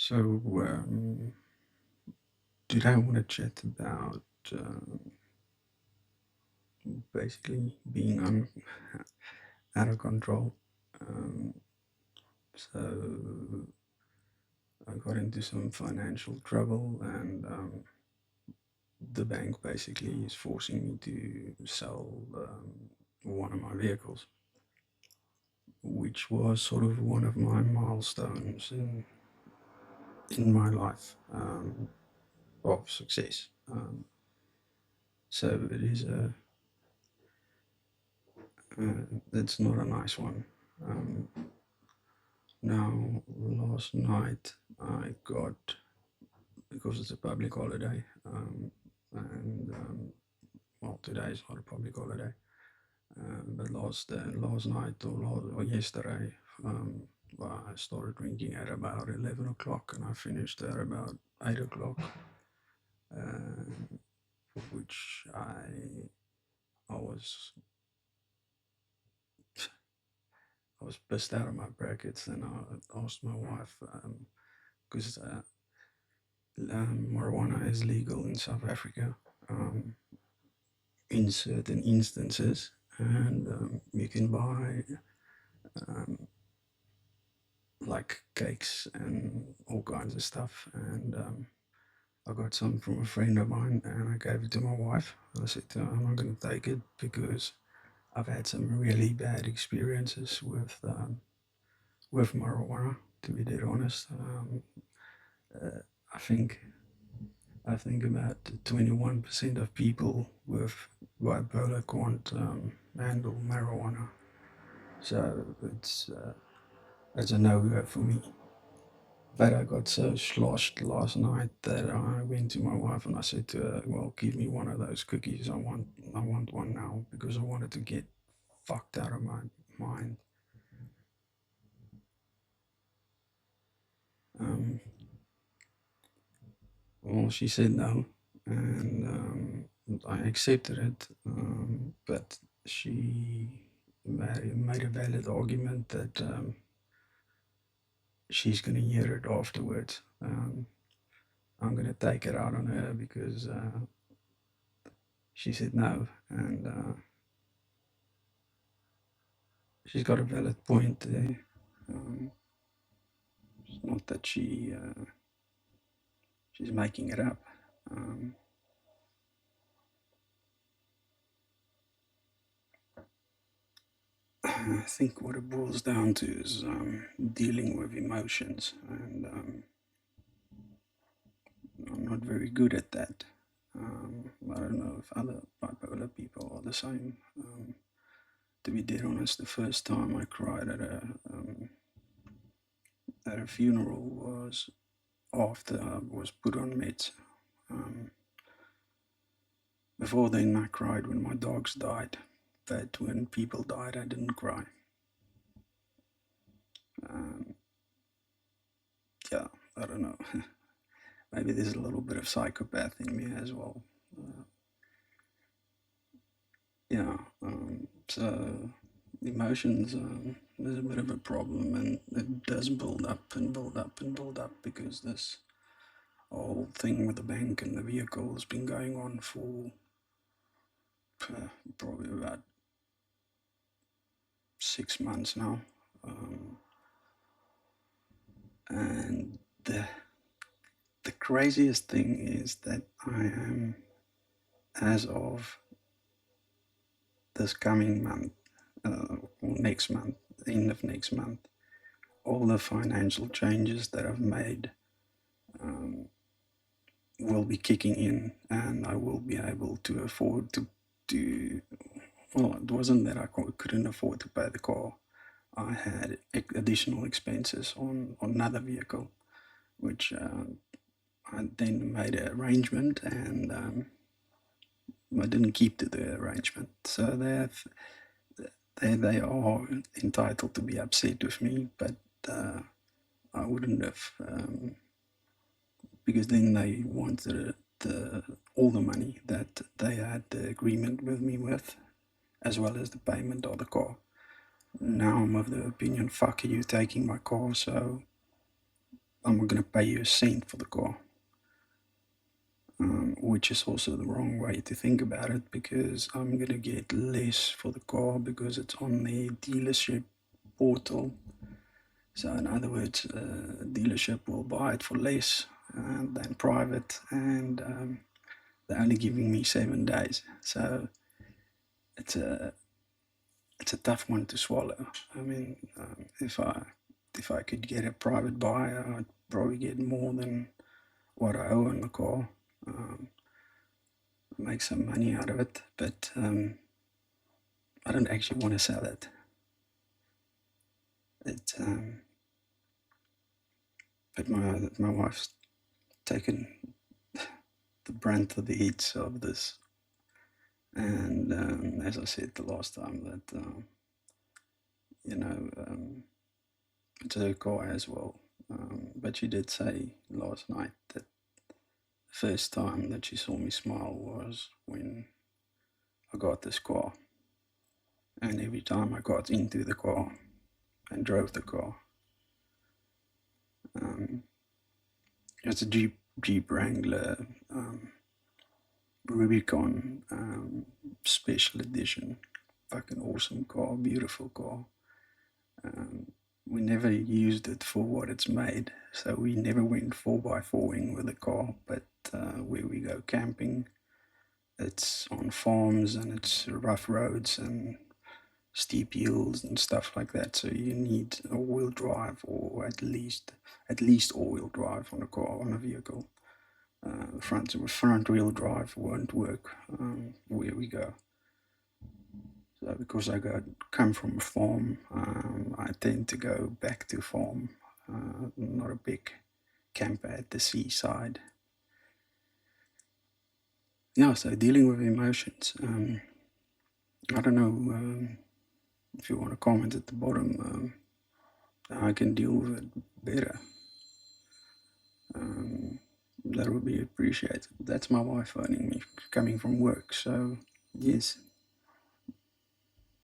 So, today I want to chat about basically being out of control. Um, so, I got into some financial trouble, and the bank basically is forcing me to sell one of my vehicles, which was sort of one of my milestones in my life of success. So, it is it's not a nice one. Um, Now, last night I got, because it's a public holiday, and well, today is not a public holiday, but last night or yesterday, well, I started drinking at about 11 o'clock and I finished at about 8 o'clock, uh, which I was I was pissed out of my brackets, and I asked my wife because marijuana is legal in South Africa um, in certain instances, and you can buy um, like cakes and all kinds of stuff. And I got some from a friend of mine, and I gave it to my wife. I said to her, I'm not going to take it because I've had some really bad experiences with marijuana. To be dead honest, uh, I think I think about 21% of people with bipolar can't handle marijuana. So it's a no-go for me. But I got so sloshed last night that I went to my wife and I said to her, "Well, give me one of those cookies. I want one now because I wanted to get fucked out of my mind." Um, well, she said no, and I accepted it. But she made a valid argument that she's going to hear it afterwards. I'm going to take it out on her because she said no, and she's got a valid point there. Um, it's not that she's making it up. Um, I think what it boils down to is dealing with emotions, and I'm not very good at that. I don't know if other bipolar people are the same. To be dead honest, the first time I cried at a funeral was after I was put on meds. Um, Before then, I cried when my dogs died, but when people died, I didn't cry. Um, yeah, I don't know. Maybe there's a little bit of psychopath in me as well. Uh, yeah, so emotions is a bit of a problem, and it does build up and build up and build up because this whole thing with the bank and the vehicle has been going on for probably about 6 months now. And the craziest thing is that I am, as of this coming month, or next month, end of next month, all the financial changes that I've made will be kicking in, and I will be able to afford to. Well, it wasn't that I couldn't afford to pay the car. I had additional expenses on another vehicle, which I then made an arrangement, and I didn't keep to the arrangement. So they are entitled to be upset with me, but I wouldn't have, because then they wanted all the money that they had the agreement with me with, as well as the payment of the car. Now I'm of the opinion, fuck, are you taking my car? So I'm not going to pay you a cent for the car. Which is also the wrong way to think about it, because I'm going to get less for the car because it's on the dealership portal. So, in other words, dealership will buy it for less than private, and they're only giving me 7 days. So, it's a it's a tough one to swallow. I mean, if I could get a private buyer, I'd probably get more than what I owe on the car. Um, make some money out of it, but I don't actually want to sell it. It but my wife's taken the brunt of the hits of this, and as I said the last time, that you know it's her car as well. But she did say last night that the first time that she saw me smile was when I got this car, and every time I got into the car and drove the car. Um, it's a Jeep Wrangler Rubicon special edition. Fucking awesome car, beautiful car. Um, we never used it for what it's made, so we never went 4x4ing with the car. But where we go camping, it's on farms and it's rough roads and steep hills and stuff like that. So you need all-wheel drive, or at least all-wheel drive on a car, on a vehicle. Front wheel drive won't work where we go. So because come from a farm, I tend to go back to farm. Not a big camper at the seaside. Yeah, so dealing with emotions. I don't know if you want to comment at the bottom. I can deal with it better. That would be appreciated. That's my wife phoning me coming from work. So yes,